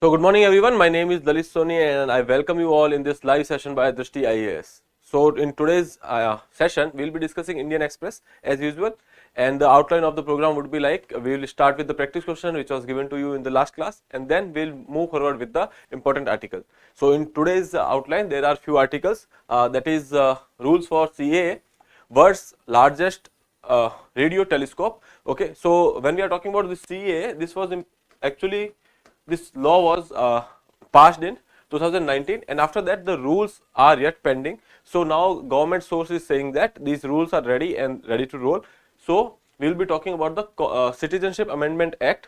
So good morning everyone, my name is Lalit Soni and I welcome you all in this live session by Drishti IAS. So in today's session, we will be discussing Indian Express as usual, and the outline of the program would be like, we will start with the practice question which was given to you in the last class, and then we will move forward with the important article. So in today's outline, there are few articles, that is rules for CAA, world's largest radio telescope. Okay, so when we are talking about the CAA, this was actually this law was passed in 2019, and after that the rules are yet pending. So now government source is saying that these rules are ready and ready to roll. So we will be talking about the Citizenship Amendment Act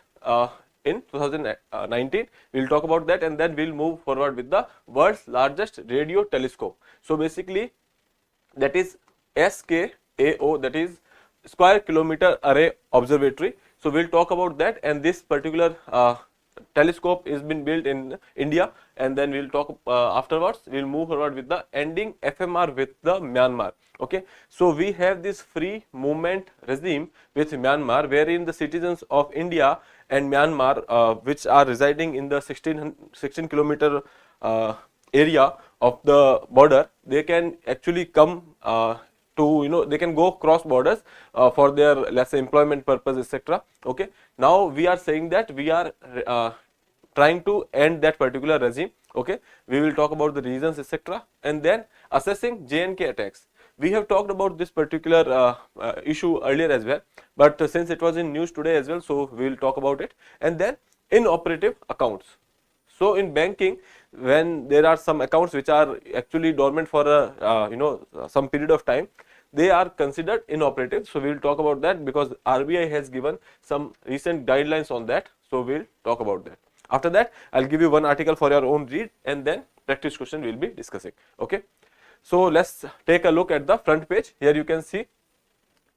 in 2019. We will talk about that, and then we will move forward with the world's largest radio telescope. So basically that is SKAO, that is Square Kilometer Array Observatory. So we will talk about that, and this particular telescope is been built in India, and then we will talk afterwards. We will move forward with the ending FMR with the Myanmar. Okay, so we have this free movement regime with Myanmar, wherein the citizens of India and Myanmar, which are residing in the 16 kilometer area of the border, they can actually come they can go cross borders for their, let's say, employment purpose, etc. Okay, now we are saying that we are trying to end that particular regime. Okay, we will talk about the reasons, etc. and then assessing J&K attacks. We have talked about this particular issue earlier as well, but since it was in news today as well, so we will talk about it. And then inoperative accounts. So in banking, when there are some accounts which are actually dormant for a some period of time, they are considered inoperative. So we will talk about that because RBI has given some recent guidelines on that. So we will talk about that. After that, I will give you one article for your own read, and then practice question we will be discussing. Okay. So let's take a look at the front page. Here you can see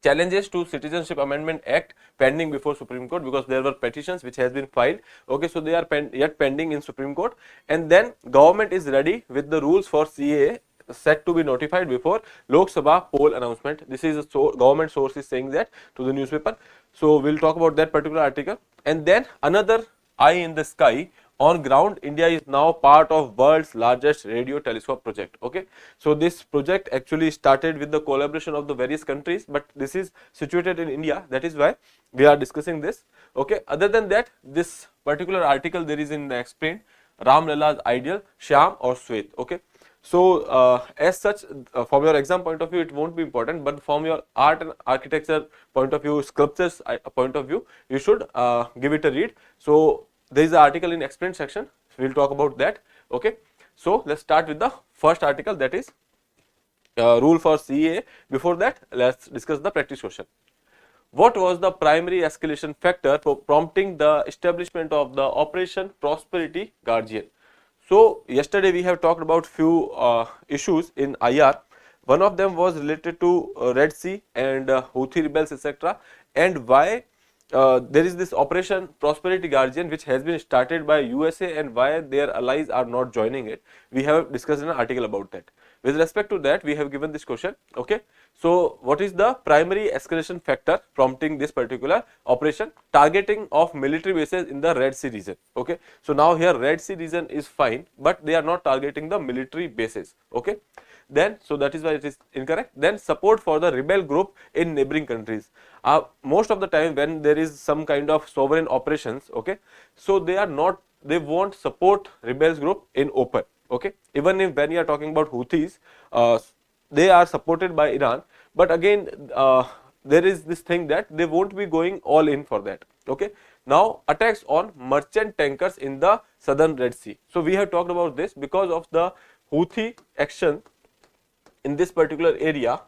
challenges to Citizenship Amendment Act pending before Supreme Court, because there were petitions which has been filed. Okay, so they are yet pending in Supreme Court, and then government is ready with the rules for CAA set to be notified before Lok Sabha poll announcement. This is a government source is saying that to the newspaper. So we'll talk about that particular article, and then another eye in the sky. On ground, India is now part of world's largest radio telescope project. Okay, so this project actually started with the collaboration of the various countries, but this is situated in India. That is why we are discussing this. Okay, other than that, this particular article there is in the explain Ram Lala's ideal, Shyam or Swet. Okay, so as such, from your exam point of view, it won't be important, but from your art and architecture point of view, sculptures point of view, you should give it a read. So there is an article in explain section, we will talk about that. Okay, so let's start with the first article, that is rule for CAA. Before that, let's discuss the practice question. What was the primary escalation factor for prompting the establishment of the Operation Prosperity Guardian? So yesterday we have talked about few issues in IR. One of them was related to Red Sea and Houthi rebels, etc. and why there is this Operation Prosperity Guardian which has been started by USA, and why their allies are not joining it. We have discussed in an article about that. With respect to that, we have given this question. Okay, so what is the primary escalation factor prompting this particular operation? Targeting of military bases in the Red Sea region. Okay, so now here Red Sea region is fine, but they are not targeting the military bases. Okay, then so that is why it is incorrect. Then support for the rebel group in neighboring countries. Most of the time when there is some kind of sovereign operations, okay, so they won't support rebels group in open. Okay, even if when you are talking about Houthis, they are supported by Iran, but again there is this thing that they won't be going all in for that. Okay, now attacks on merchant tankers in the southern Red Sea. So we have talked about this because of the Houthi action in this particular area.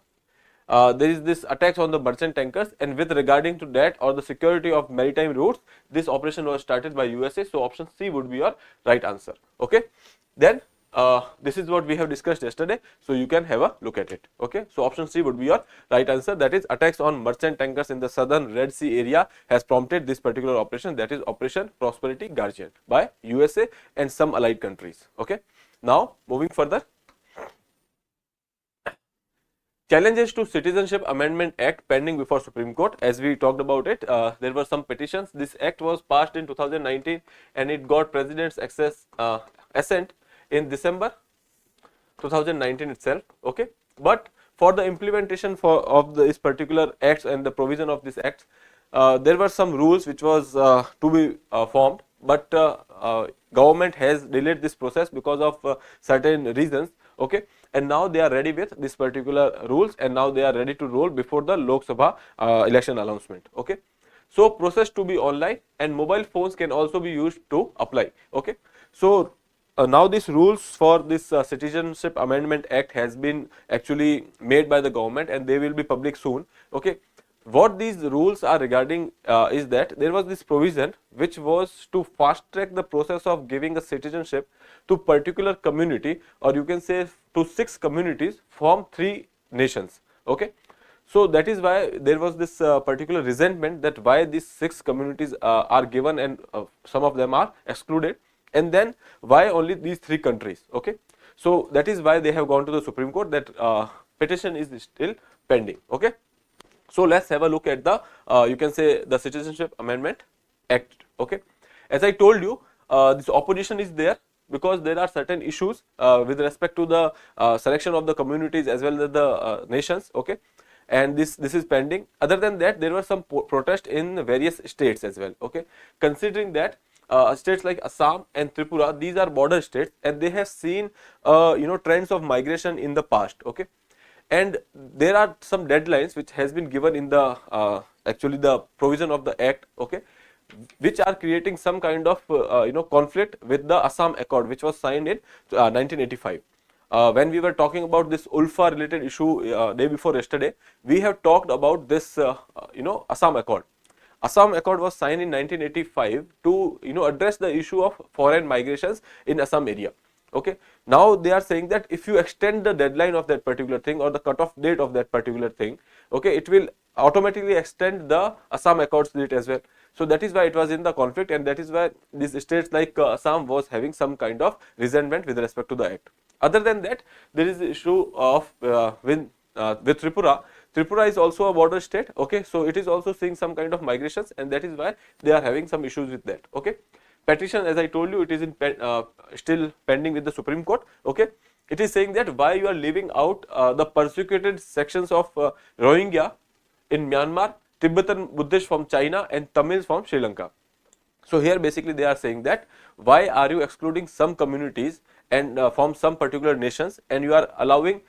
There is this attacks on the merchant tankers, and with regarding to that or the security of maritime routes, this operation was started by USA. So option C would be your right answer. Okay, then this is what we have discussed yesterday, so you can have a look at it. Okay, so option C would be your right answer, that is attacks on merchant tankers in the southern Red Sea area has prompted this particular operation, that is Operation Prosperity Guardian by USA and some allied countries. Okay, now moving further, Challenges to Citizenship Amendment Act pending before Supreme Court. As we talked about it, there were some petitions. This act was passed in 2019 and it got President's assent in December 2019 itself. Okay, but for the implementation of this particular acts and the provision of this acts, there were some rules which was to be formed, but government has delayed this process because of certain reasons. Okay, and now they are ready with this particular rules, and now they are ready to roll before the Lok Sabha election announcement. Okay, so process to be online, and mobile phones can also be used to apply. Okay, so now these rules for this Citizenship Amendment Act has been actually made by the government, and they will be public soon. Okay, what these rules are regarding is that there was this provision which was to fast track the process of giving a citizenship to particular community, or you can say to 6 communities from 3 nations. Okay, so that is why there was this particular resentment that why these 6 communities are given and some of them are excluded, and then why only these 3 countries. Okay, so that is why they have gone to the Supreme Court. That petition is still pending. Okay, so let's have a look at the you can say the Citizenship Amendment Act. Okay, as I told you, this opposition is there because there are certain issues with respect to the selection of the communities as well as the nations. Okay, and this is pending. Other than that, there were some protest in various states as well. Okay, considering that states like Assam and Tripura, these are border states, and they have seen trends of migration in the past. Okay, and there are some deadlines which has been given in the actually the provision of the act. Okay, which are creating some kind of conflict with the Assam Accord, which was signed in 1985. When we were talking about this ULFA related issue day before yesterday, we have talked about this Assam Accord. Assam Accord was signed in 1985 to address the issue of foreign migrations in Assam area. Okay, now they are saying that if you extend the deadline of that particular thing or the cutoff date of that particular thing, okay, it will automatically extend the Assam Accords date as well. So that is why it was in the conflict, and that is why these states like Assam was having some kind of resentment with respect to the act. Other than that, there is the issue of with Tripura. Tripura is also a border state. Okay, so it is also seeing some kind of migrations, and that is why they are having some issues with that. Okay, petition, as I told you, it is in still pending with the Supreme Court. Okay, it is saying that why you are leaving out the persecuted sections of Rohingya in Myanmar, Tibetan Buddhists from China, and Tamils from Sri Lanka. So here basically they are saying that why are you excluding some communities and from some particular nations, and you are allowing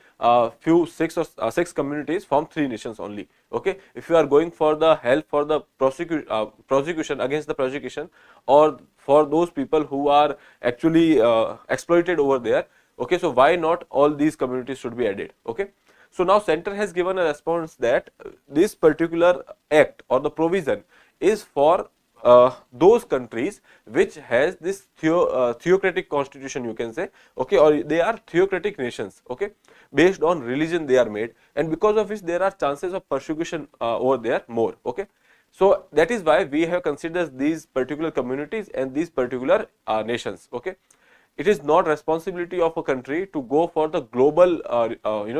few 6 communities from 3 nations only. Okay, if you are going for the help for the prosecution against the prosecution, or for those people who are actually exploited over there. Okay, so why not all these communities should be added? Okay, so now center has given a response that this particular act or the provision is for those countries which has this theocratic constitution, you can say. Okay, or they are theocratic nations. Okay, based on religion they are made, and because of which there are chances of persecution over there more. Okay, so that is why we have considered these particular communities and these particular nations. Okay, it is not responsibility of a country to go for the global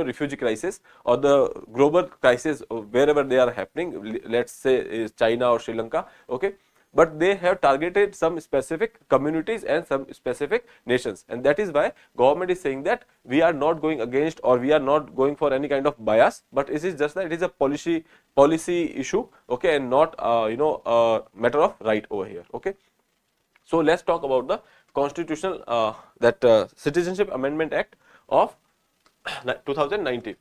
refugee crisis or the global crisis wherever they are happening. Let's say is China or Sri Lanka. Okay, but they have targeted some specific communities and some specific nations, and that is why government is saying that we are not going against, or we are not going for any kind of bias, but it is just that it is a policy issue. Okay, and not a matter of right over here. Okay, so let's talk about the constitutional Citizenship Amendment Act of 2019.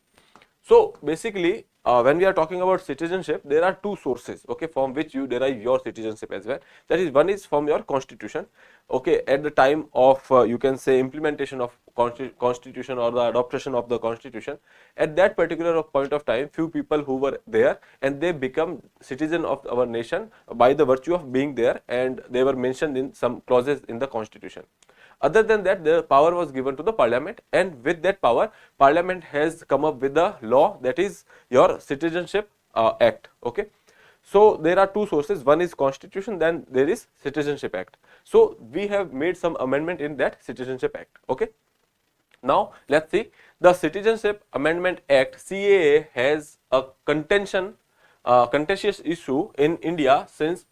So basically, when we are talking about citizenship, there are 2 sources, okay, from which you derive your citizenship as well. That is, one is from your constitution. Okay, at the time of you can say implementation of constitution or the adoption of the constitution, at that particular point of time, few people who were there and they become citizen of our nation by the virtue of being there, and they were mentioned in some clauses in the constitution. Other than that, the power was given to the parliament, and with that power, parliament has come up with the law, that is your Citizenship Act. Okay, so there are 2 sources, one is constitution, then there is Citizenship Act. So we have made some amendment in that Citizenship Act. Okay, Now let's see, the Citizenship Amendment Act CAA has a contentious issue in India since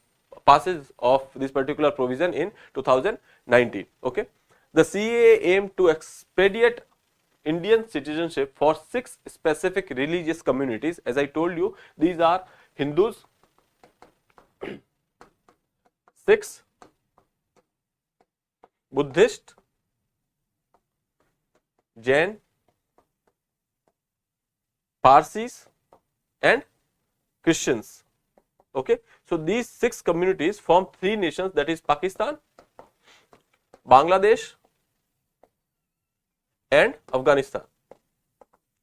passage of this particular provision in 2019. Okay, the CAA aimed to expedite Indian citizenship for 6 specific religious communities. As I told you, these are Hindus, Sikhs, Buddhist, Jain, Parsis and Christians. Okay, so these 6 communities form 3 nations, that is Pakistan, Bangladesh and Afghanistan.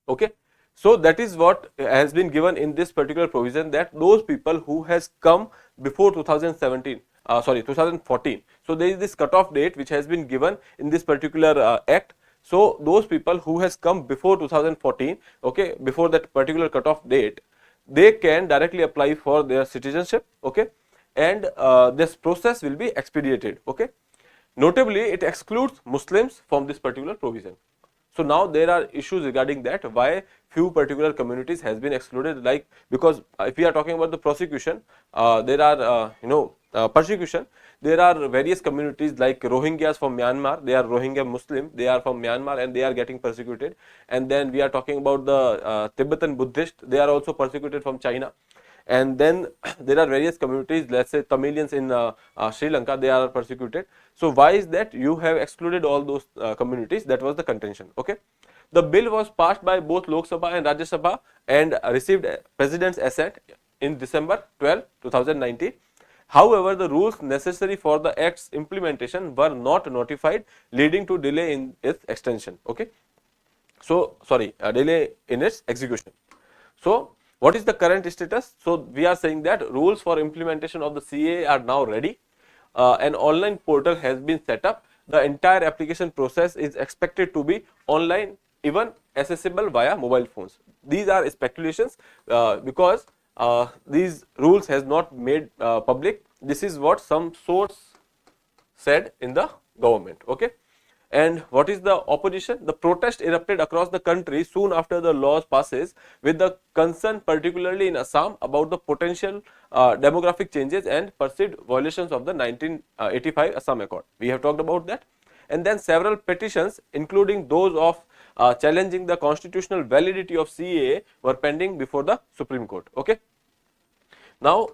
Okay, so that is what has been given in this particular provision, that those people who has come before 2017, 2014. So there is this cutoff date which has been given in this particular act. So those people who has come before 2014, okay, before that particular cutoff date, they can directly apply for their citizenship. Okay, and this process will be expedited. Okay, notably it excludes Muslims from this particular provision. So now there are issues regarding that, why few particular communities has been excluded, like, because if we are talking about the prosecution, there are persecution, there are various communities like Rohingyas from Myanmar, they are Rohingya Muslim, they are from Myanmar and they are getting persecuted. And then we are talking about the Tibetan Buddhist, they are also persecuted from China. And then there are various communities, let's say Tamilians in Sri Lanka, they are persecuted. So why is that you have excluded all those communities? That was the contention. Okay, the bill was passed by both Lok Sabha and Rajya Sabha and received President's assent in December 12, 2019. However, the rules necessary for the act's implementation were not notified, leading to delay in its extension. Okay, so delay in its execution. So what is the current status? So we are saying that rules for implementation of the CAA are now ready. An online portal has been set up. The entire application process is expected to be online, even accessible via mobile phones. These are speculations because these rules has not made public. This is what some source said in the government. Okay. And what is the opposition? The protest erupted across the country soon after the laws passes, with the concern particularly in Assam about the potential demographic changes and perceived violations of the 1985 Assam Accord. We have talked about that. And then several petitions, including those of challenging the constitutional validity of CAA, were pending before the Supreme Court. Okay. Now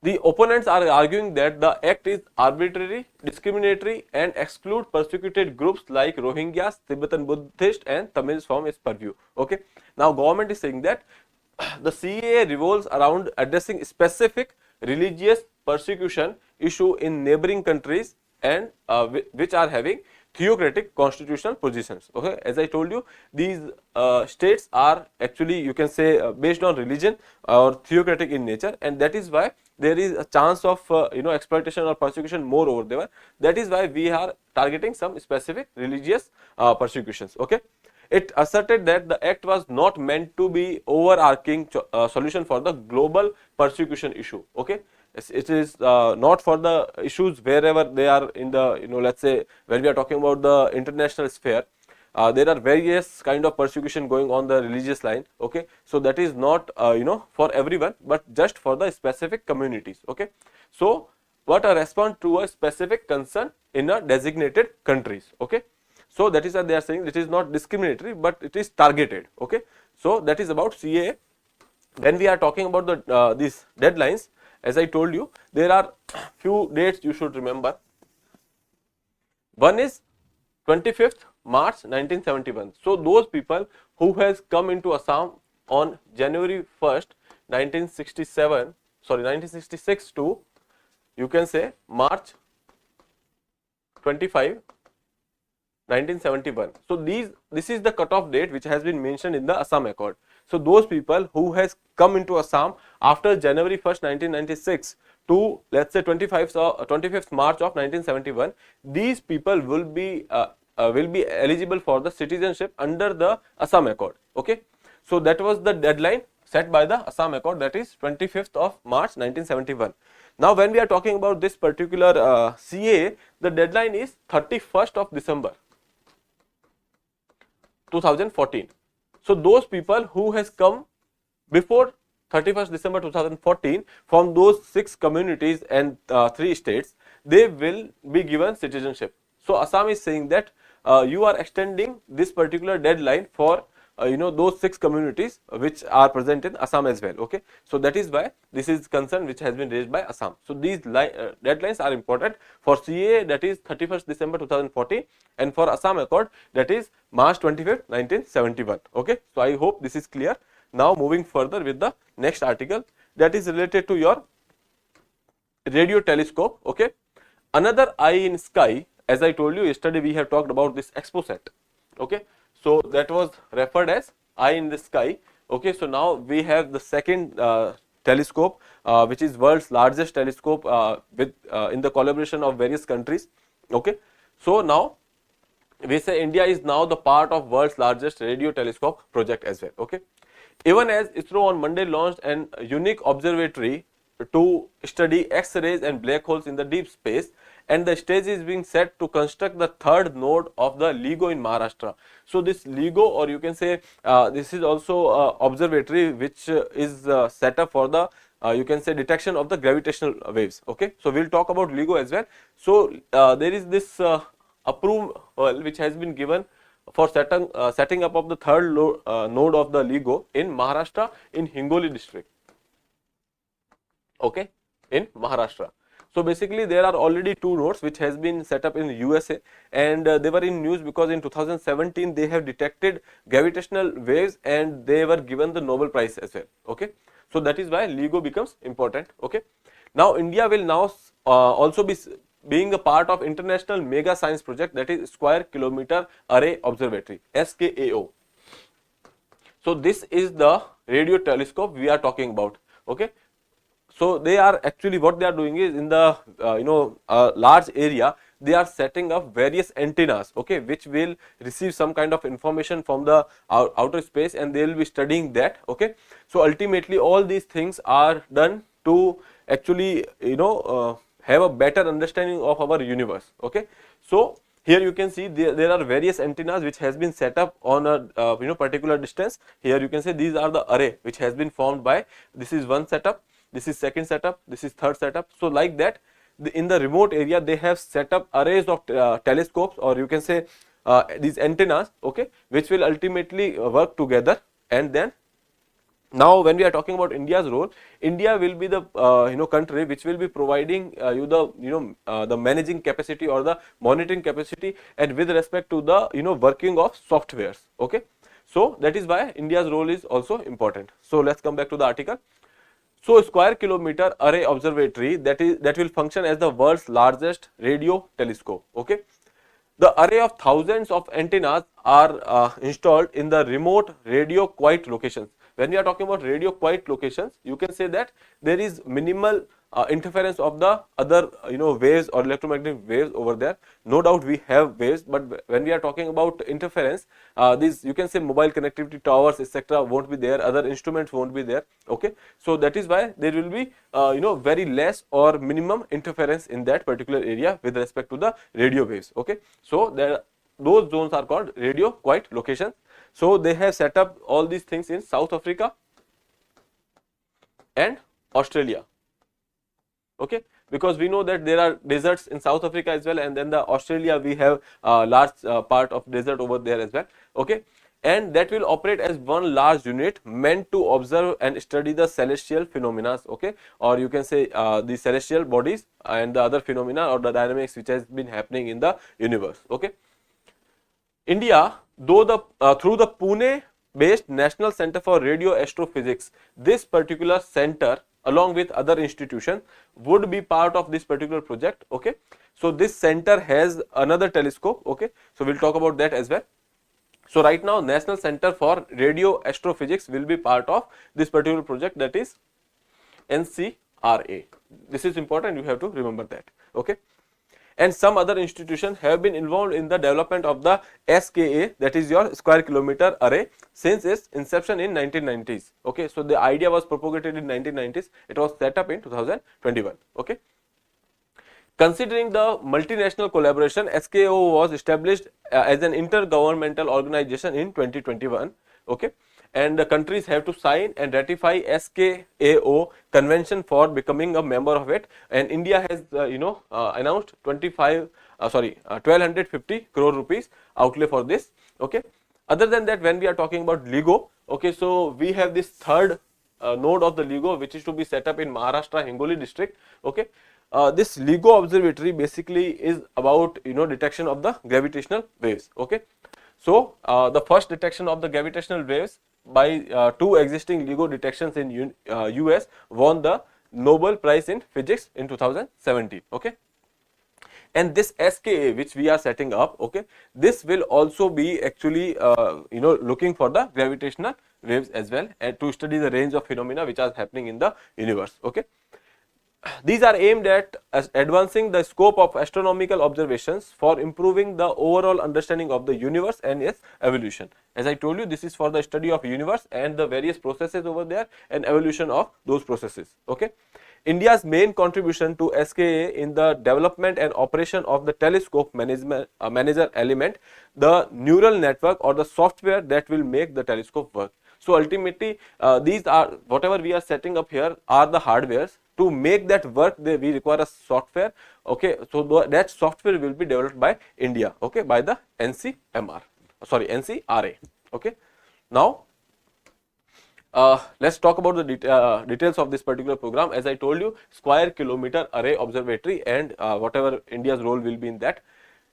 the opponents are arguing that the act is arbitrary, discriminatory and exclude persecuted groups like Rohingyas, Tibetan Buddhist and Tamils from its purview. Okay. Now government is saying that the CAA revolves around addressing specific religious persecution issue in neighboring countries and which are having theocratic constitutional positions. Okay, as I told you, these states are actually, you can say, based on religion or theocratic in nature, and that is why there is a chance of exploitation or persecution more over there. That is why we are targeting some specific religious persecutions. Okay, it asserted that the act was not meant to be overarching solution for the global persecution issue. Okay, it is not for the issues wherever they are in the, let's say when we are talking about the international sphere, there are various kind of persecution going on the religious line. Okay, so that is not for everyone, but just for the specific communities. Okay, so what a response to a specific concern in a designated countries. Okay, so that is why they are saying it is not discriminatory, but it is targeted. Okay, so that is about CAA. When we are talking about the these deadlines, as I told you, there are few dates you should remember. One is 25th March 1971. So those people who has come into Assam on January 1st 1966 to, you can say, March 25 1971. So this is the cutoff date which has been mentioned in the Assam Accord. So those people who has come into Assam after January 1st 1996 to, let's say, 25th March of 1971, these people will be eligible for the citizenship under the Assam Accord. Okay, so that was the deadline set by the Assam Accord, that is 25th of March 1971. Now when we are talking about this particular CAA, the deadline is 31st of December. 2014. So those people who has come before 31st December 2014 from those 6 communities and 3 states, they will be given citizenship. So Assam is saying that you are extending this particular deadline for those 6 communities which are present in Assam as well. Okay, so that is why this is concern which has been raised by Assam. So these deadlines are important for CAA, that is 31st December 2014, and for Assam Accord, that is March 25th 1971. Okay, so I hope this is clear. Now moving further with the next article, that is related to your radio telescope. Okay, another eye in sky. As I told you yesterday, we have talked about this ExpoSat. Okay, so that was referred as eye in the sky. Okay, so now we have the second telescope, which is world's largest telescope with in the collaboration of various countries. Okay, so now we say India is now the part of world's largest radio telescope project as well. Okay, even as ISRO on Monday launched an unique observatory to study X-rays and black holes in the deep space, and the stage is being set to construct the third node of the LIGO in Maharashtra. So this LIGO, or you can say this is also observatory which is set up for the you can say detection of the gravitational waves. Okay, so we'll talk about LIGO as well. So there is this approval which has been given for setting up of the third node of the LIGO in Maharashtra in Hingoli district. Okay, in Maharashtra. So basically there are already 2 nodes which has been set up in USA, and they were in news because in 2017 they have detected gravitational waves and they were given the Nobel Prize as well. Okay, so that is why LIGO becomes important. Okay, now India will now also be being a part of international mega science project, that is Square Kilometer Array Observatory, SKAO. So this is the radio telescope we are talking about. Okay, so they are actually, what they are doing is, in the large area, they are setting up various antennas, okay, which will receive some kind of information from the outer space, and they will be studying that. Okay, so ultimately all these things are done to actually have a better understanding of our universe. Okay, so here you can see there are various antennas which has been set up on a particular distance. Here you can say these are the array which has been formed by, this is one setup, this is second setup, this is third setup. So like that, in the remote area they have set up arrays of telescopes, or you can say these antennas, okay, which will ultimately work together. And then now when we are talking about India's role, India will be the country which will be providing you the the managing capacity or the monitoring capacity, and with respect to the working of softwares. Okay, so that is why India's role is also important. So let's come back to the article. So Square Kilometer Array Observatory, that will function as the world's largest radio telescope. Okay, the array of thousands of antennas are installed in the remote radio quiet locations. When we are talking about radio quiet locations, you can say that there is minimal interference of the other waves or electromagnetic waves over there. No doubt we have waves, but when we are talking about interference, these, you can say, mobile connectivity towers etc. won't be there, other instruments won't be there. Okay, so that is why there will be very less or minimum interference in that particular area with respect to the radio waves. Okay, so those zones are called radio quiet locations. So they have set up all these things in South Africa and Australia. Okay, because we know that there are deserts in South Africa as well, and then the Australia we have a large part of desert over there as well. Okay, and that will operate as one large unit meant to observe and study the celestial phenomena. Okay, or you can say the celestial bodies and the other phenomena or the dynamics which has been happening in the universe. Okay, India, though through the Pune based National Center for Radio Astrophysics, this particular center along with other institutions would be part of this particular project. Okay, so this center has another telescope. Okay, so we'll talk about that as well. So right now National Center for Radio Astrophysics will be part of this particular project, that is NCRA. This is important, you have to remember that. Okay, and some other institutions have been involved in the development of the SKA, that is your Square Kilometer Array, since its inception in 1990s. Okay, so the idea was propagated in 1990s. It was set up in 2021. Okay, Considering the multinational collaboration, SKO was established as an intergovernmental organization in 2021. Okay, and the countries have to sign and ratify SKAO convention for becoming a member of it. And India has announced 1250 crore rupees outlay for this. Okay. Other than that, when we are talking about LIGO, okay, so we have this third node of the LIGO which is to be set up in Maharashtra Hingoli district. Okay. This LIGO observatory basically is about detection of the gravitational waves. Okay. So the first detection of the gravitational waves by two existing LIGO detections in US won the Nobel Prize in Physics in 2017. Okay. And this SKA which we are setting up, okay, this will also be actually looking for the gravitational waves as well, and to study the range of phenomena which are happening in the universe. Okay. These are aimed at advancing the scope of astronomical observations for improving the overall understanding of the universe and its evolution. As I told you, this is for the study of universe and the various processes over there and evolution of those processes. Okay. India's main contribution to SKA in the development and operation of the telescope manager element, the neural network or the software that will make the telescope work. So ultimately, these are whatever we are setting up here are the hardwares. To make that work, we require a software. Okay, so that software will be developed by India. Okay, by the NCRA. Okay, now let's talk about the details of this particular program. As I told you, square kilometer array observatory and whatever India's role will be in that.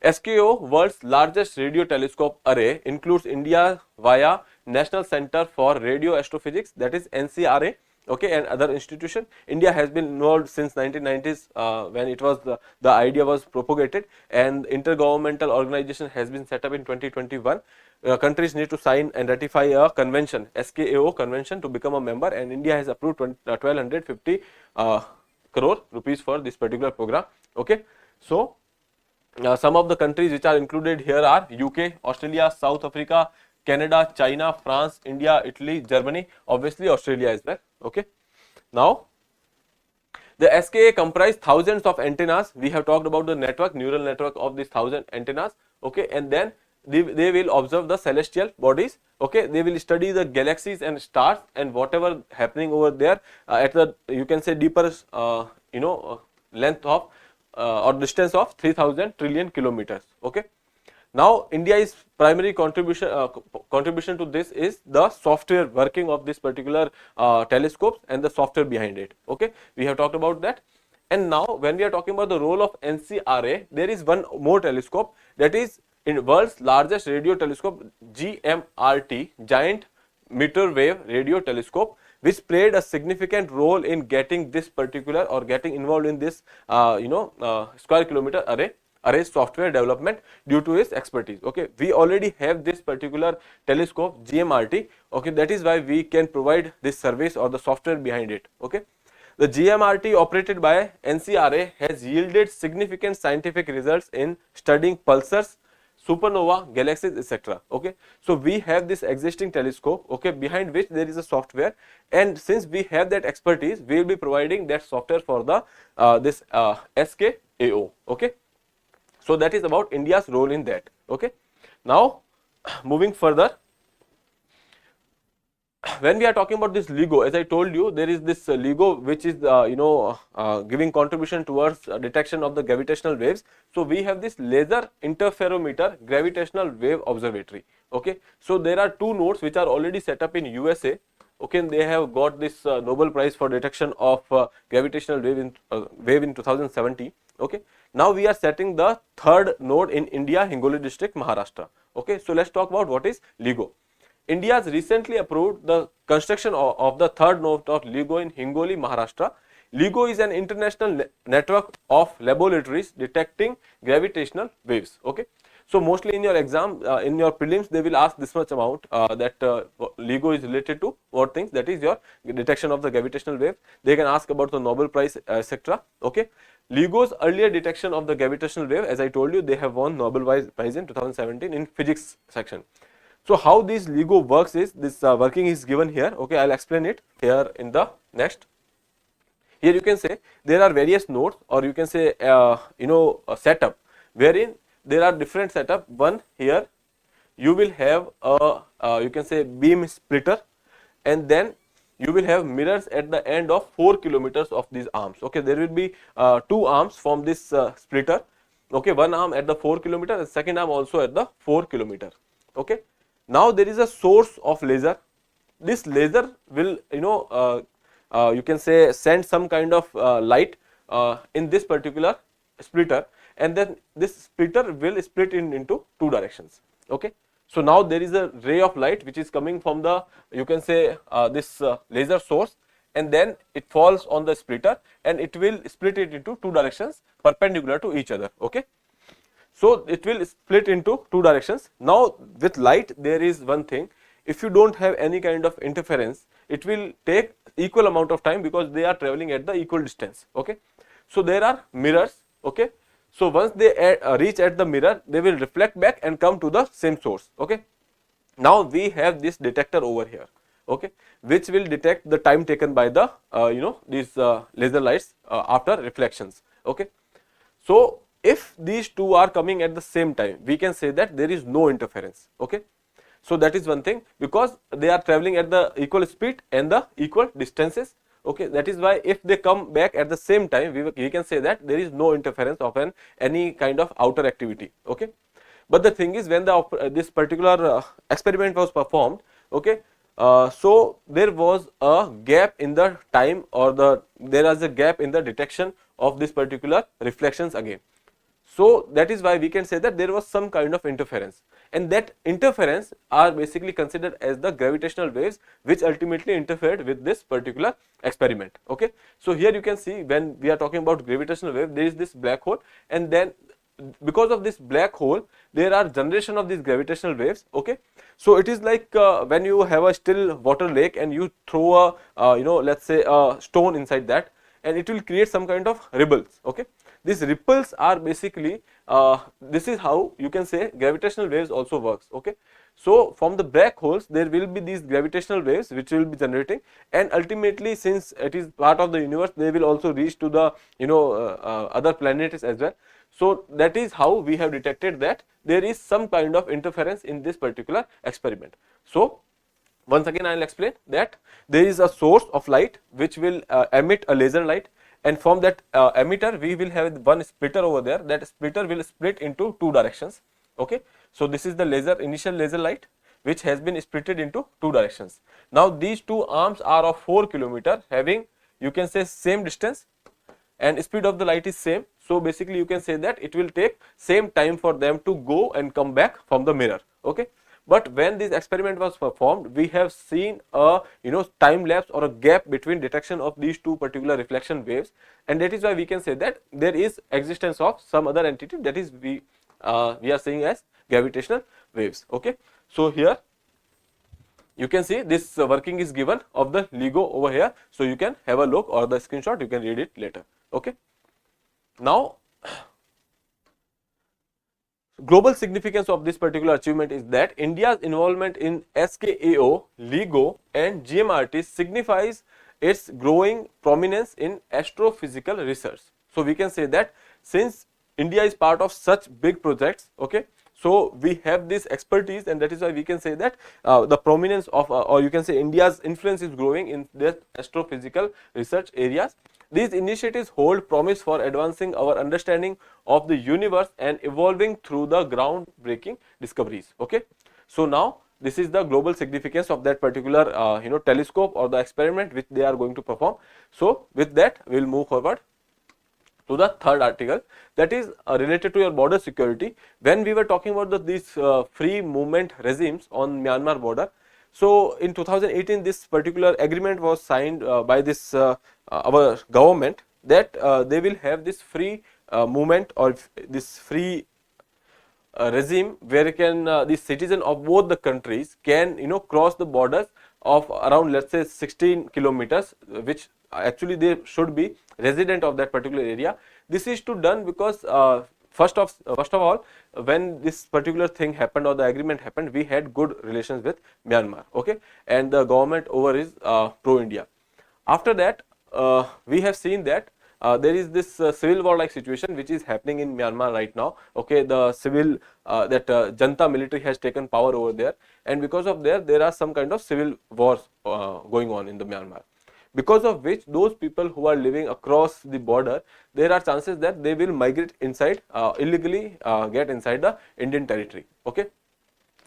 SKO, world's largest radio telescope array, includes India via National Center for Radio Astrophysics, that is NCRA. Okay, and other institution. India has been involved since 1990s when it was the idea was propagated, and intergovernmental organization has been set up in 2021. Countries need to sign and ratify a convention, SKAO convention, to become a member, and India has approved 1250 crore rupees for this particular program. Okay, so some of the countries which are included here are UK, Australia, South Africa, Canada, China, France, India, Italy, Germany, obviously Australia as well. Okay. Now, the SKA comprise thousands of antennas. We have talked about the network, neural network of these 1000 antennas. Okay, and then they will observe the celestial bodies. Okay, they will study the galaxies and stars and whatever happening over there at the, you can say, deeper length of or distance of 3000 trillion kilometers. Okay. Now, India's primary contribution to this is the software working of this particular telescopes and the software behind it. Okay, we have talked about that. And now, when we are talking about the role of NCRA, there is one more telescope, that is in world's largest radio telescope, GMRT, Giant Meter Wave Radio Telescope, which played a significant role in getting this particular or getting involved in this square kilometer array software development due to his expertise. Okay, we already have this particular telescope GMRT. Okay, that is why we can provide this service or the software behind it. Okay, the GMRT operated by NCRA has yielded significant scientific results in studying pulsars, supernova, galaxies, etc. Okay, so we have this existing telescope, okay, behind which there is a software, and since we have that expertise, we will be providing that software for the this SKAO. Okay. So that is about India's role in that. Okay. Now, moving further, when we are talking about this LIGO, as I told you, there is this LIGO which is giving contribution towards detection of the gravitational waves. So we have this laser interferometer gravitational wave observatory. Okay. So there are two nodes which are already set up in USA. Okay, and they have got this Nobel Prize for detection of gravitational wave in 2017. Okay. Now we are setting the third node in India, Hingoli district, Maharashtra. Okay, so let's talk about what is LIGO. India has recently approved the construction of the third node of LIGO in Hingoli, Maharashtra. LIGO is an international network of laboratories detecting gravitational waves. Okay, so mostly in your exam, in your prelims, they will ask this much amount that LIGO is related to what things, that is your detection of the gravitational wave. They can ask about the Nobel Prize, etc. Okay. LIGO's earlier detection of the gravitational wave, as I told you, they have won Nobel Prize in 2017 in physics section. So how this LIGO works is, this working is given here. Okay, I'll explain it here in the next. Here you can say there are various nodes, or you can say a setup wherein there are different setup. One, here you will have a you can say beam splitter, and then you will have mirrors at the end of 4 kilometers of these arms. Okay, there will be two arms from this splitter. Okay, one arm at the 4 kilometer and second arm also at the 4 kilometer. Okay, now there is a source of laser. This laser will you can say send some kind of light in this particular splitter, and then this splitter will split into two directions. Okay, so now there is a ray of light which is coming from the, you can say this laser source, and then it falls on the splitter and it will split it into two directions perpendicular to each other. Okay, so it will split into two directions. Now with light there is one thing, if you don't have any kind of interference, it will take equal amount of time because they are traveling at the equal distance. Okay, so there are mirrors. Okay, so once they reach at the mirror, they will reflect back and come to the same source. Okay, now we have this detector over here. Okay, which will detect the time taken by the these laser lights after reflections. Okay, so if these two are coming at the same time, we can say that there is no interference. Okay, so that is one thing, because they are traveling at the equal speed and the equal distances. Okay, that is why if they come back at the same time, we can say that there is no interference of any kind of outer activity. Okay, but the thing is, when this particular experiment was performed, okay, so there was a gap in the time, or there was a gap in the detection of this particular reflections again. So that is why we can say that there was some kind of interference, and that interference are basically considered as the gravitational waves which ultimately interfered with this particular experiment. Okay, so here you can see, when we are talking about gravitational wave, there is this black hole, and then because of this black hole there are generation of these gravitational waves. Okay, so it is like when you have a still water lake and you throw a let's say a stone inside that, and it will create some kind of ripples. Okay, these ripples are basically this is how you can say gravitational waves also works. Okay, so from the black holes there will be these gravitational waves which will be generating, and ultimately, since it is part of the universe, they will also reach to the other planets as well. So that is how we have detected that there is some kind of interference in this particular experiment. So once again I will explain that there is a source of light which will emit a laser light, and from that emitter we will have one splitter over there. That splitter will split into two directions. Okay, so this is the initial laser light which has been splitted into two directions. Now these two arms are of 4 kilometer, having, you can say, same distance, and speed of the light is same. So basically you can say that it will take same time for them to go and come back from the mirror. Okay, but when this experiment was performed, we have seen a time lapse or a gap between detection of these two particular reflection waves, and that is why we can say that there is existence of some other entity, that is we are saying as gravitational waves. Okay, so here you can see this working is given of the LIGO over here, so you can have a look, or the screenshot, you can read it later. Okay, now global significance of this particular achievement is that India's involvement in SKAO, LIGO and GMRT signifies its growing prominence in astrophysical research. So we can say that since India is part of such big projects, okay, so we have this expertise, and that is why we can say that the prominence of or you can say India's influence is growing in the astrophysical research areas. These initiatives hold promise for advancing our understanding of the universe and evolving through the groundbreaking discoveries. Okay, so now this is the global significance of that particular telescope or the experiment which they are going to perform. So with that we will move forward to the third article, that is related to your border security. When we were talking about these free movement regimes on Myanmar border, so in 2018 this particular agreement was signed by this our government, that they will have this free movement, or this free regime where can the citizen of both the countries can cross the borders of around, let's say, 16 kilometers, which actually they should be resident of that particular area. This is to done because first of all, when this particular thing happened or the agreement happened, we had good relations with Myanmar. Okay, and the government over is pro India. After that, we have seen that there is this civil war like situation which is happening in Myanmar right now. Okay, the civil that Janta military has taken power over there, and because of there are some kind of civil wars going on in the Myanmar, because of which those people who are living across the border, there are chances that they will migrate inside illegally, get inside the Indian territory. Okay.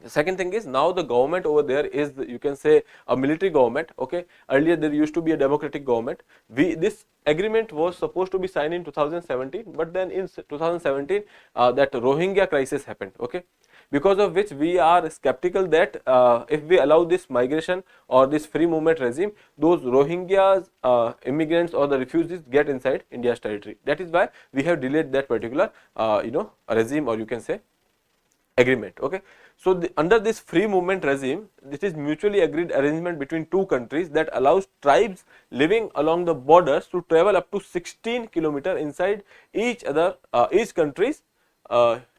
The second thing is, now the government over there is, you can say, a military government. Okay, earlier there used to be a democratic government. This agreement was supposed to be signed in 2017, but then in 2017 that Rohingya crisis happened. Okay, because of which we are skeptical that if we allow this migration or this free movement regime, those Rohingyas immigrants or the refugees get inside India's territory. That is why we have delayed that particular regime, or you can say agreement. Okay, so under this free movement regime, this is mutually agreed arrangement between two countries that allows tribes living along the borders to travel up to 16 kilometers inside each country's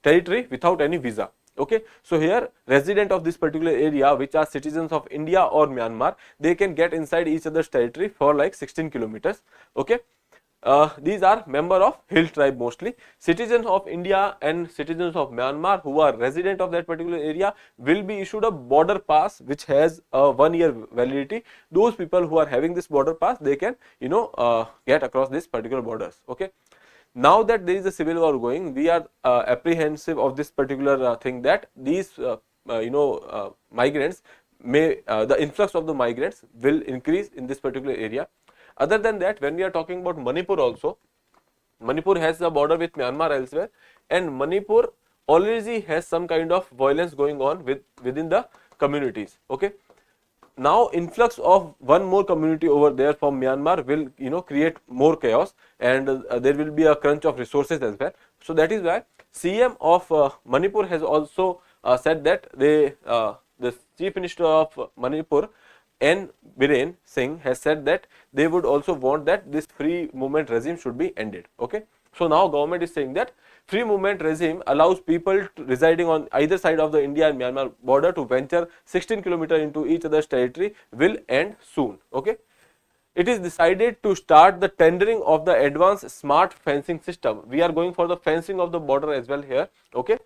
territory without any visa. Okay, so here resident of this particular area which are citizens of India or Myanmar, they can get inside each other's territory for like 16 kilometers. Okay. These are member of hill tribe mostly. Citizens of India and citizens of Myanmar who are resident of that particular area will be issued a border pass which has a 1 year validity. Those people who are having this border pass, they can get across this particular borders. Okay. Now that there is a civil war going, we are apprehensive of this particular thing, that these migrants may the influx of the migrants will increase in this particular area. Other than that, when we are talking about Manipur also, Manipur has a border with Myanmar elsewhere, and Manipur already has some kind of violence going on within the communities. Okay. Now influx of one more community over there from Myanmar will create more chaos, and there will be a crunch of resources as well. So that is why CM of Manipur has also said that the Chief Minister of Manipur, N. Biren Singh, has said that they would also want that this free movement regime should be ended. Okay. So now government is saying that free movement regime allows people residing on either side of the India and Myanmar border to venture 16 kilometers into each other's territory will end soon. Okay. It is decided to start the tendering of the advanced smart fencing system. We are going for the fencing of the border as well here. Okay.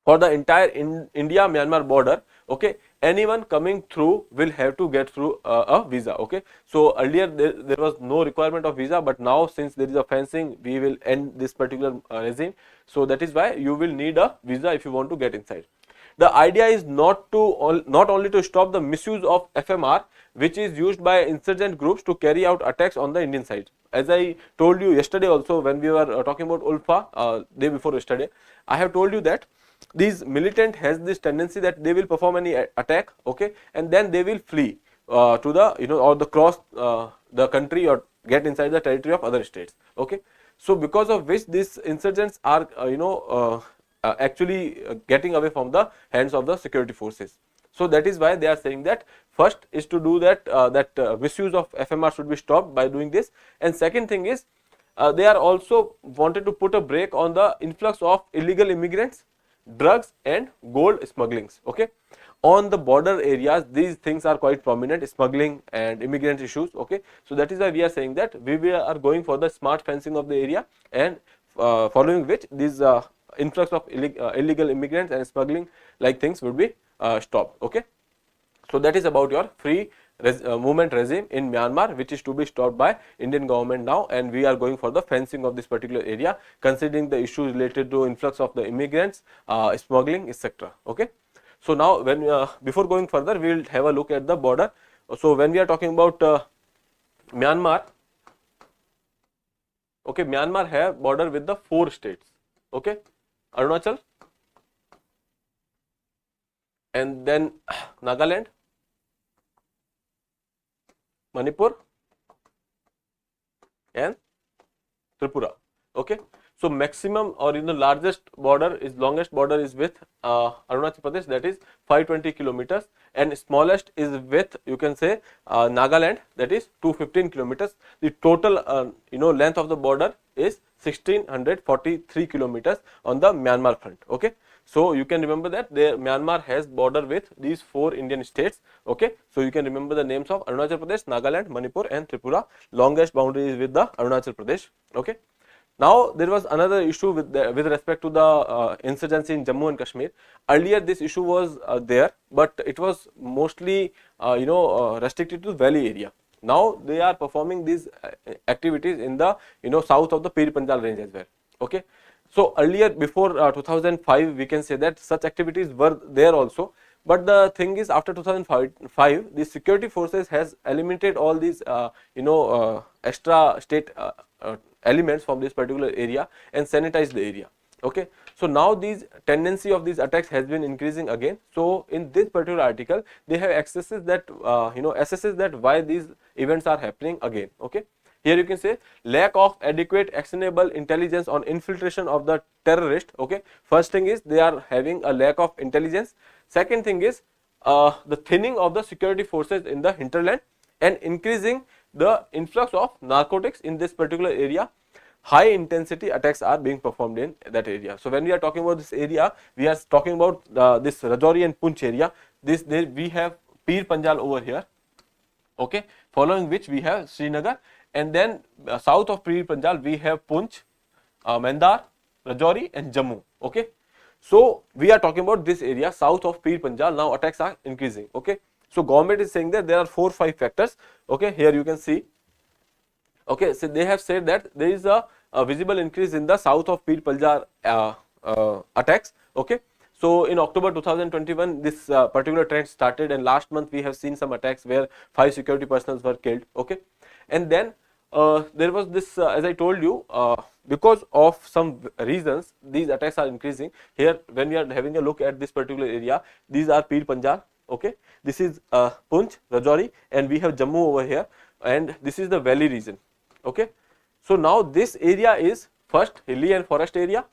For the entire India Myanmar border. Okay, anyone coming through will have to get through a visa. Okay, so earlier there was no requirement of visa, but now since there is a fencing, we will end this particular regime. So that is why you will need a visa if you want to get inside. The idea is not only to stop the misuse of FMR, which is used by insurgent groups to carry out attacks on the Indian side. As I told you yesterday also, when we were talking about Ulfa day before yesterday, I have told you that these militant has this tendency that they will perform any attack. Okay, and then they will flee to the or the cross the country or get inside the territory of other states. Okay, so because of which these insurgents are actually getting away from the hands of the security forces. So that is why they are saying that first is to do that misuse of FMR should be stopped by doing this, and second thing is they are also wanted to put a brake on the influx of illegal immigrants, drugs and gold smugglings. Okay, on the border areas these things are quite prominent, smuggling and immigrant issues. Okay, so that is why we are saying that we are going for the smart fencing of the area, and following which these influx of illegal immigrants and smuggling like things would be stopped. Okay, so that is about your free movement regime in Myanmar, which is to be stopped by Indian government now, and we are going for the fencing of this particular area, considering the issues related to influx of the immigrants, smuggling, etc. Okay, so now when before going further, we will have a look at the border. So when we are talking about Myanmar, okay, Myanmar have border with the 4 states. Okay, Arunachal, and then Nagaland, Manipur and Tripura. Okay, So maximum or largest border is longest border is with Arunachal Pradesh, that is 520 kilometers, and smallest is with, you can say, Nagaland, that is 215 kilometers. The total length of the border is 1643 kilometers on the Myanmar front. Okay, so you can remember that Myanmar has border with these 4 Indian states. Okay, so you can remember the names of Arunachal Pradesh, Nagaland, Manipur and Tripura. Longest boundary is with the Arunachal Pradesh. Okay. Now there was another issue with respect to the insurgency in Jammu and Kashmir. Earlier this issue was there, but it was mostly restricted to valley area. Now they are performing these activities in the south of the Pir Panjal range as well. Okay, so earlier before 2005 we can say that such activities were there also, but the thing is after 2005 the security forces has eliminated all these extra state elements from this particular area and sanitized the area. Okay, so now these tendency of these attacks has been increasing again. So in this particular article they have assesses that assesses that why these events are happening again. Okay, here you can say lack of adequate actionable intelligence on infiltration of the terrorist. Okay, first thing is they are having a lack of intelligence. Second thing is the thinning of the security forces in the hinterland and increasing the influx of narcotics in this particular area. High intensity attacks are being performed in that area. So when we are talking about this area, we are talking about this Rajouri and Poonch area. We have Pir Panjal over here. Okay, following which we have Srinagar, and then south of Pir Panjal we have Poonch, Mandar, Rajouri and Jammu. Okay, so we are talking about this area south of Pir Panjal. Now attacks are increasing. Okay, so government is saying that there are 4-5 factors. Okay, here you can see. Okay, so they have said that there is a visible increase in the south of Pir Panjal attacks. Okay, so in October 2021 this particular trend started, and last month we have seen some attacks where 5 security personnel were killed. Okay, and then there was this as I told you, because of some reasons these attacks are increasing. Here when we are having a look at this particular area, these are Pir Panjal. Okay, this is Poonch, Rajouri, and we have Jammu over here, and this is the valley region. Okay, so now this area is first hilly and forest area.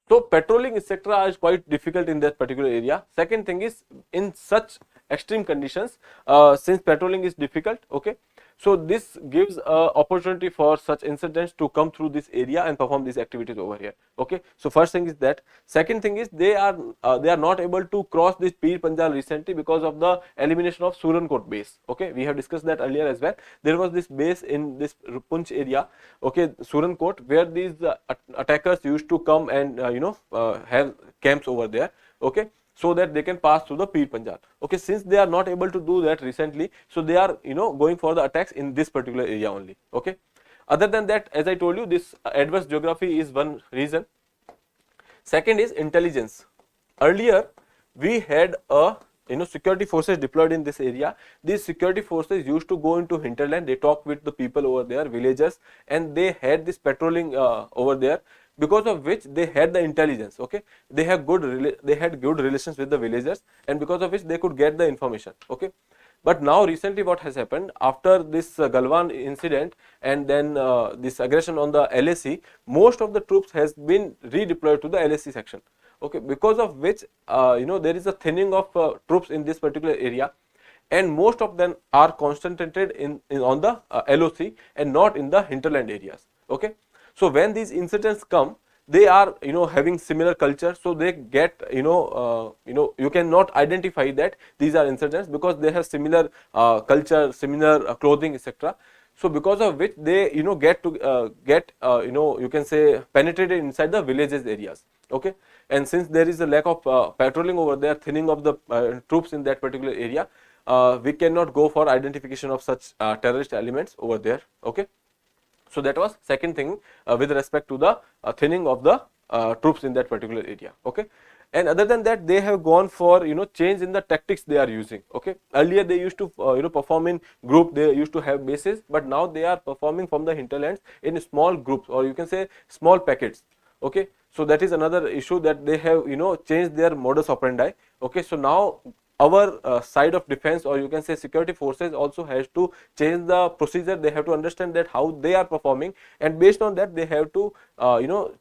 So patrolling etc. is quite difficult in that particular area. Second thing is in such extreme conditions, since patrolling is difficult. Okay, so this gives opportunity for such incidents to come through this area and perform these activities over here. Okay, so first thing is that. Second thing is they are not able to cross this Pir Panjal recently because of the elimination of Surankot base. Okay, we have discussed that earlier as well. There was this base in this Poonch area, okay, Surankot, where these attackers used to come and have camps over there. Okay, so that they can pass through the Pir Panjal. Okay, since they are not able to do that recently, so they are going for the attacks in this particular area only. Okay, other than that, as I told you, this adverse geography is one reason. Second is intelligence. Earlier we had a security forces deployed in this area. These security forces used to go into hinterland, they talk with the people over there, villagers, and they had this patrolling over there, because of which they had the intelligence. Okay, they had good relations with the villagers, and because of which they could get the information. Okay, but now recently what has happened after this Galwan incident and then this aggression on the LAC, most of the troops has been redeployed to the LAC section. Okay, because of which there is a thinning of troops in this particular area, and most of them are concentrated on the LOC and not in the hinterland areas. Okay, so when these incidents come, they are having similar culture, so they get you cannot identify that these are incidents because they have similar culture, similar clothing, etc. So because of which they get you can say penetrated inside the villages areas. Okay, and since there is a lack of patrolling over there, thinning of the troops in that particular area, we cannot go for identification of such terrorist elements over there. Okay, so that was second thing with respect to the thinning of the troops in that particular area. Okay, and other than that, they have gone for change in the tactics they are using. Okay, earlier they used to perform in group, they used to have bases, but now they are performing from the hinterlands in small groups, or you can say small packets. Okay, so that is another issue, that they have changed their modus operandi. Okay, so now our side of defense, or you can say security forces, also has to change the procedure. They have to understand that how they are performing, and based on that they have to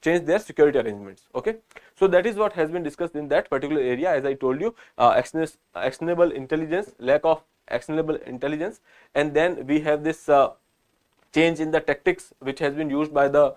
change their security arrangements. Okay, so that is what has been discussed in that particular area. As I told you, actionable intelligence, lack of actionable intelligence, and then we have this change in the tactics which has been used by the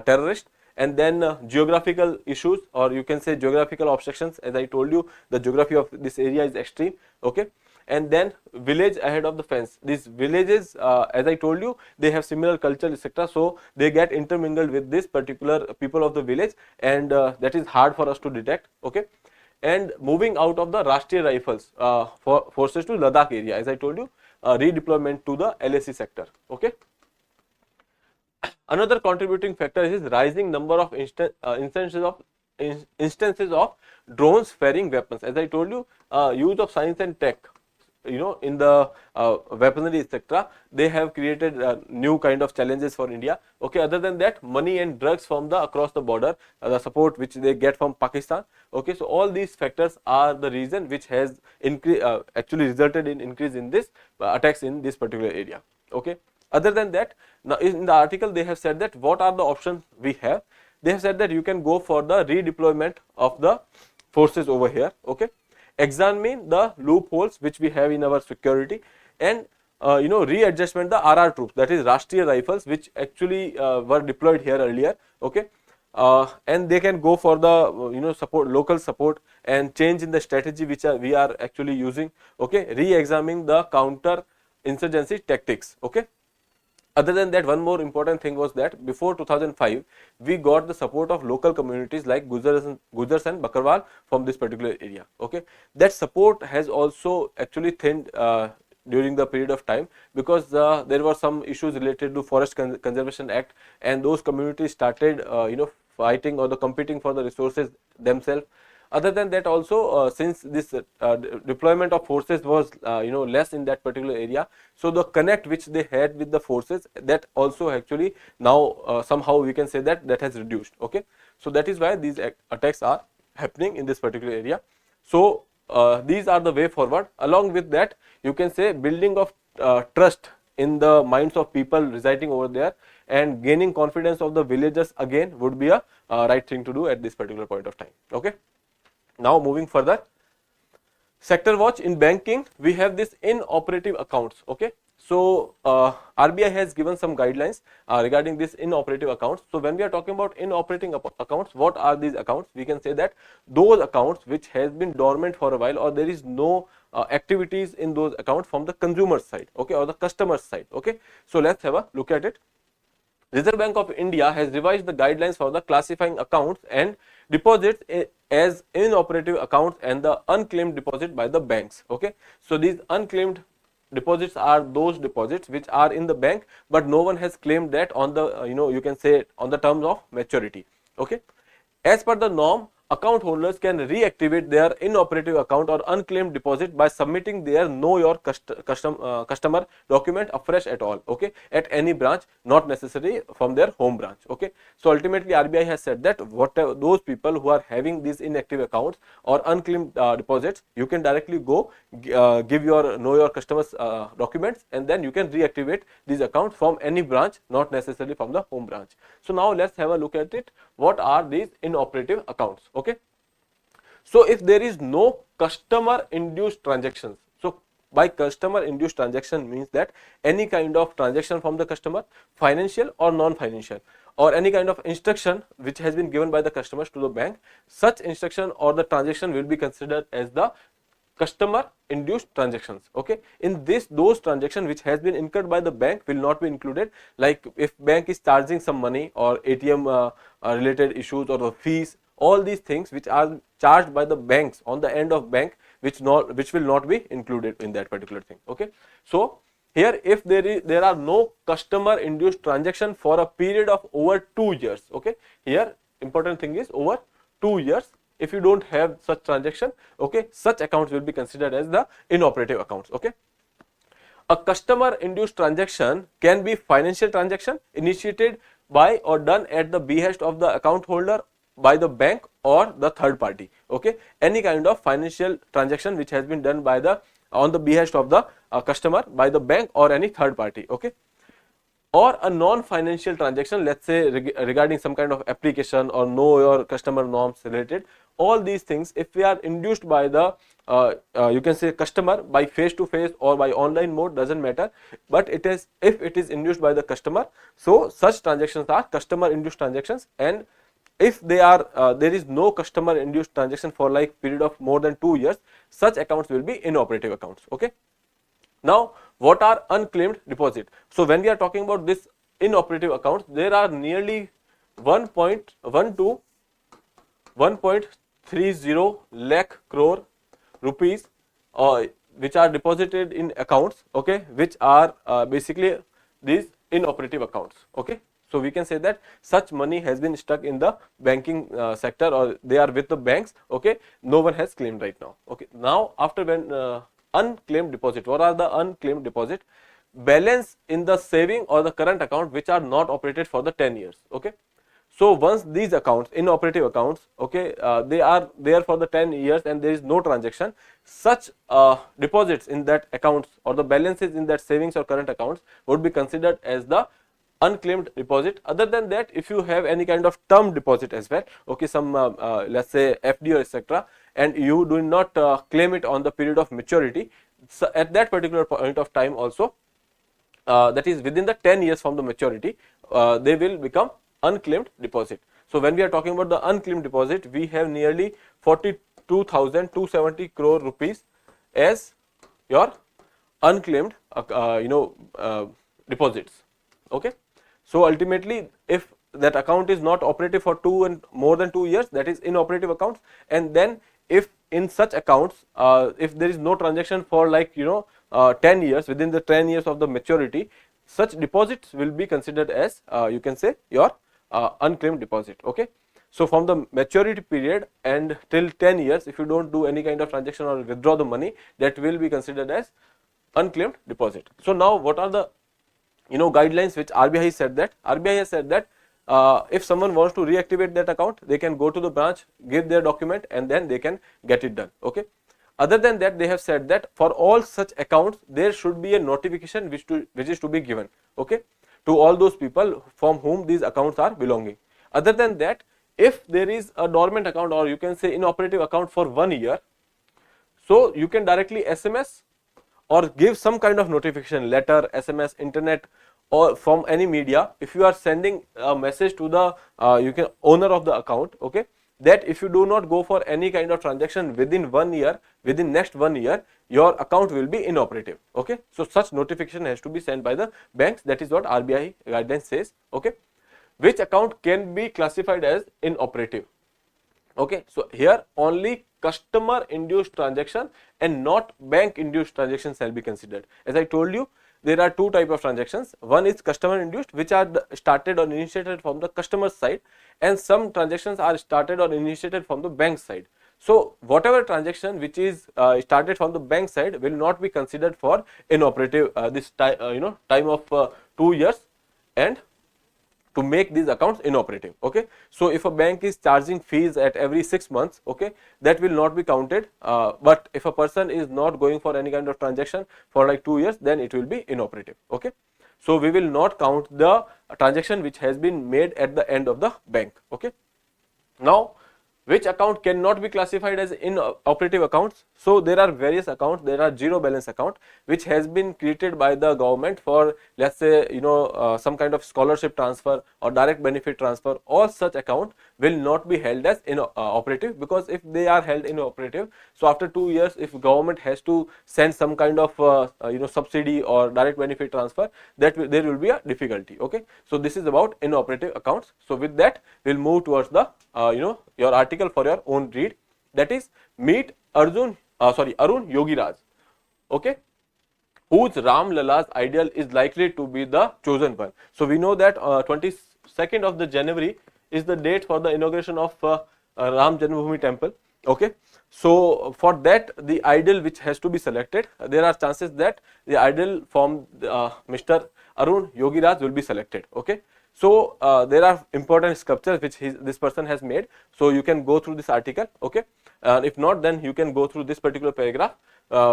terrorist, and then geographical issues, or you can say geographical obstructions. As I told you, the geography of this area is extreme. Okay, and then village ahead of the fence. These villages, as I told you, they have similar culture, etc. So they get intermingled with this particular people of the village, and that is hard for us to detect. Okay, and moving out of the Rashtriya Rifles forces to Ladakh area, as I told you, redeployment to the LAC sector. Okay. Another contributing factor is rising number of instances of drones firing weapons. As I told you, use of science and tech, in the weaponry, etc. They have created new kind of challenges for India. Okay, other than that, money and drugs from the across the border, the support which they get from Pakistan. Okay, so all these factors are the reason which has actually resulted in increase in this attacks in this particular area. Okay. Other than that, now in the article they have said that what are the options we have. They have said that you can go for the redeployment of the forces over here. Okay, examine the loopholes which we have in our security, and readjustment the RR troops, that is Rashtriya Rifles, which actually were deployed here earlier. Okay, and they can go for the support, local support, and change in the strategy which we are actually using. Okay, re-examining the counter insurgency tactics. Okay. Other than that, one more important thing was that before 2005, we got the support of local communities like Gujars and Bakarwal from this particular area. Okay, that support has also actually thinned during the period of time, because there were some issues related to Forest Conservation Act, and those communities started fighting or competing for the resources themselves. Other than that, also since this deployment of forces was less in that particular area, so the connect which they had with the forces, that also actually now somehow we can say that has reduced. Okay, so that is why these attacks are happening in this particular area. So these are the way forward. Along with that, you can say building of trust in the minds of people residing over there, and gaining confidence of the villagers again would be a right thing to do at this particular point of time. Okay. Now moving further, sector watch in banking, we have this inoperative accounts. Okay, so RBI has given some guidelines regarding this inoperative accounts. So when we are talking about inoperating accounts, what are these accounts? We can say that those accounts which has been dormant for a while, or there is no activities in those accounts from the consumer side. Okay, or the customer side. Okay, so let's have a look at it. Reserve Bank of India has revised the guidelines for the classifying accounts and deposits as inoperative accounts and the unclaimed deposit by the banks. Okay, so these unclaimed deposits are those deposits which are in the bank, but no one has claimed that on the you can say on the terms of maturity. Okay, as per the norm, account holders can reactivate their inoperative account or unclaimed deposit by submitting their know your customer document afresh at all. Okay, at any branch, not necessarily from their home branch. Okay, so ultimately RBI has said that whatever those people who are having these inactive accounts or unclaimed deposits, you can directly go give your know your customers documents, and then you can reactivate these accounts from any branch, not necessarily from the home branch. So now let's have a look at it. What are these inoperative accounts? Okay, so if there is no customer induced transactions, so by customer induced transaction means that any kind of transaction from the customer, financial or non-financial, or any kind of instruction which has been given by the customers to the bank, such instruction or the transaction will be considered as the customer induced transactions. Okay, in this, those transactions which has been incurred by the bank will not be included, like if bank is charging some money or ATM related issues or the fees, all these things which are charged by the banks on the end of bank, which will not be included in that particular thing. Okay, so here if there are no customer induced transaction for a period of over 2 years. Okay, here important thing is over 2 years. If you don't have such transaction, okay, such accounts will be considered as the inoperative accounts. Okay, a customer induced transaction can be financial transaction initiated by or done at the behest of the account holder by the bank or the third party. Okay, any kind of financial transaction which has been done by the on the behest of the customer by the bank or any third party. Okay, or a non-financial transaction, let's say regarding some kind of application or know your customer norms related, all these things if we are induced by the you can say customer by face to face or by online mode, doesn't matter, but it is if it is induced by the customer, so such transactions are customer induced transactions. And if they are there is no customer induced transaction for like period of more than 2 years, such accounts will be inoperative accounts. Okay. Now, what are unclaimed deposit? So, when we are talking about this inoperative accounts, there are nearly 1.1 to 1.30 lakh crore rupees which are deposited in accounts, okay, which are basically these inoperative accounts. Okay. So, we can say that such money has been stuck in the banking sector, or they are with the banks. Okay. No one has claimed right now. Okay. Now, after when unclaimed deposit, what are the unclaimed deposit? Balance in the saving or the current account which are not operated for the 10 years. Okay. So, once these accounts, inoperative accounts, okay, they are there for the 10 years and there is no transaction, such deposits in that accounts or the balances in that savings or current accounts would be considered as the unclaimed deposit. Other than that, if you have any kind of term deposit as well, okay, some let's say FD or etc., and you do not claim it on the period of maturity, so at that particular point of time also, that is within the 10 years from the maturity, they will become unclaimed deposit. So, when we are talking about the unclaimed deposit, we have nearly 42,270 crore rupees as your unclaimed deposits. Okay. So, ultimately if that account is not operative for more than 2 years, that is inoperative accounts. And then if in such accounts if there is no transaction for like 10 years, within the 10 years of the maturity, such deposits will be considered as you can say your unclaimed deposit. Okay. So, from the maturity period and till 10 years, if you do not do any kind of transaction or withdraw the money, that will be considered as unclaimed deposit. So, now what are the guidelines which RBI has said? That RBI has said that if someone wants to reactivate that account, they can go to the branch, give their document, and then they can get it done. Okay. Other than that, they have said that for all such accounts, there should be a notification which is to be given, okay, to all those people from whom these accounts are belonging. Other than that, if there is a dormant account or you can say inoperative account for 1 year, so you can directly SMS or give some kind of notification, letter, SMS, internet, or from any media. If you are sending a message to the owner of the account, okay, that if you do not go for any kind of transaction within 1 year, within next 1 year, your account will be inoperative. Okay. So, such notification has to be sent by the banks. That is what RBI guidelines says. Okay. Which account can be classified as inoperative? Okay. So, here only customer induced transaction and not bank induced transactions shall be considered. As I told you, there are two types of transactions. One is customer induced, which are started or initiated from the customer side, and some transactions are started or initiated from the bank side. So, whatever transaction which is started from the bank side will not be considered for inoperative this time of 2 years and to make these accounts inoperative. Okay. So, if a bank is charging fees at every 6 months, okay, that will not be counted, but if a person is not going for any kind of transaction for like 2 years, then it will be inoperative. Okay. So, we will not count the transaction which has been made at the end of the bank. Okay. Now, which account cannot be classified as inoperative accounts? So, there are various accounts. There are zero balance account which has been created by the government for, let's say, some kind of scholarship transfer or direct benefit transfer. All such account will not be held as inoperative, because if they are held inoperative, so after 2 years, if government has to send some kind of subsidy or direct benefit transfer, that there will be a difficulty. Okay. So, this is about inoperative accounts. So, with that, we will move towards the your article for your own read, that is meet Arun Yogiraj, okay, whose Ram Lala's ideal is likely to be the chosen one. So, we know that 22nd of the January is the date for the inauguration of Ram Janmabhoomi temple. Okay. So, for that, the ideal which has to be selected, there are chances that the ideal from Mr. Arun Yogiraj will be selected. Okay. So there are important sculptures which this person has made. So you can go through this article, okay. If not, then you can go through this particular paragraph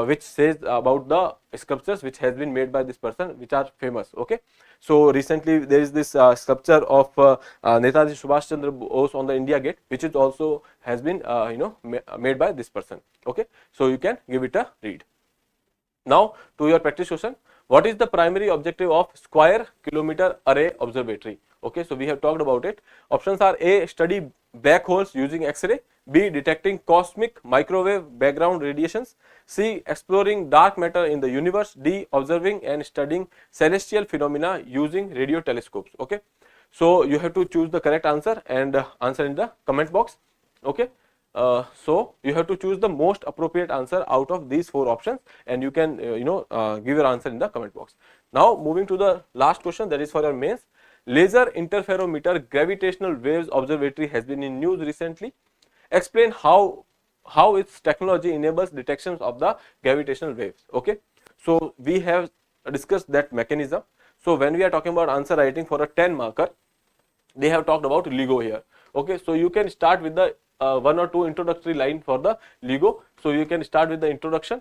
which says about the sculptures which has been made by this person, which are famous, okay. So recently there is this sculpture of Netaji Subhash Chandra Bose on the India Gate, which is also has been made by this person, okay. So you can give it a read. Now to your practice question, what is the primary objective of square kilometer array observatory? Okay, so we have talked about it. Options are A, study black holes using X-ray, B, detecting cosmic microwave background radiations, C, exploring dark matter in the universe, D, observing and studying celestial phenomena using radio telescopes. Okay, so you have to choose the correct answer and answer in the comment box. Okay. So you have to choose the most appropriate answer out of these 4 options, and you can give your answer in the comment box. Now moving to the last question, that is for your mains. Laser interferometer gravitational waves observatory has been in news recently. Explain how its technology enables detections of the gravitational waves. Okay, so we have discussed that mechanism. So when we are talking about answer writing for a 10 marker, they have talked about LIGO here. Okay, so you can start with the 1 or 2 introductory line for the LIGO. So you can start with the introduction,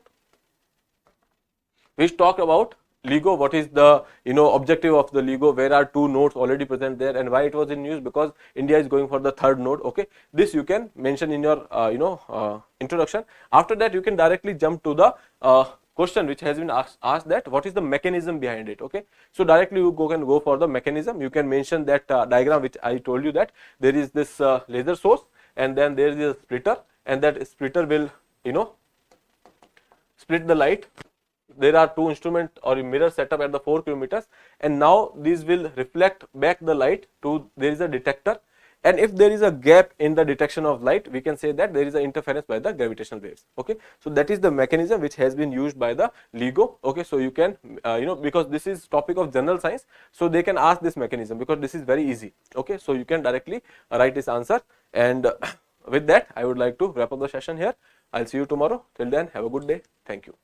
which talk about LIGO, what is the objective of the LIGO, where are 2 nodes already present there, and why it was in news, because India is going for the 3rd node. Okay, this you can mention in your introduction. After that, you can directly jump to the question which has been asked, that what is the mechanism behind it. Okay, so directly you can go for the mechanism. You can mention that diagram which I told you, that there is this laser source, and then there is a splitter, and that splitter will split the light. There are 2 instrument or a mirror setup at the 4 kilometers, and now these will reflect back the light to, there is a detector, and if there is a gap in the detection of light, we can say that there is an interference by the gravitational waves. Okay, so that is the mechanism which has been used by the LIGO. Okay, so you can because this is topic of general science, so they can ask this mechanism because this is very easy. Okay, so you can directly write this answer, and with that I would like to wrap up the session here. I'll see you tomorrow. Till then, have a good day. Thank you.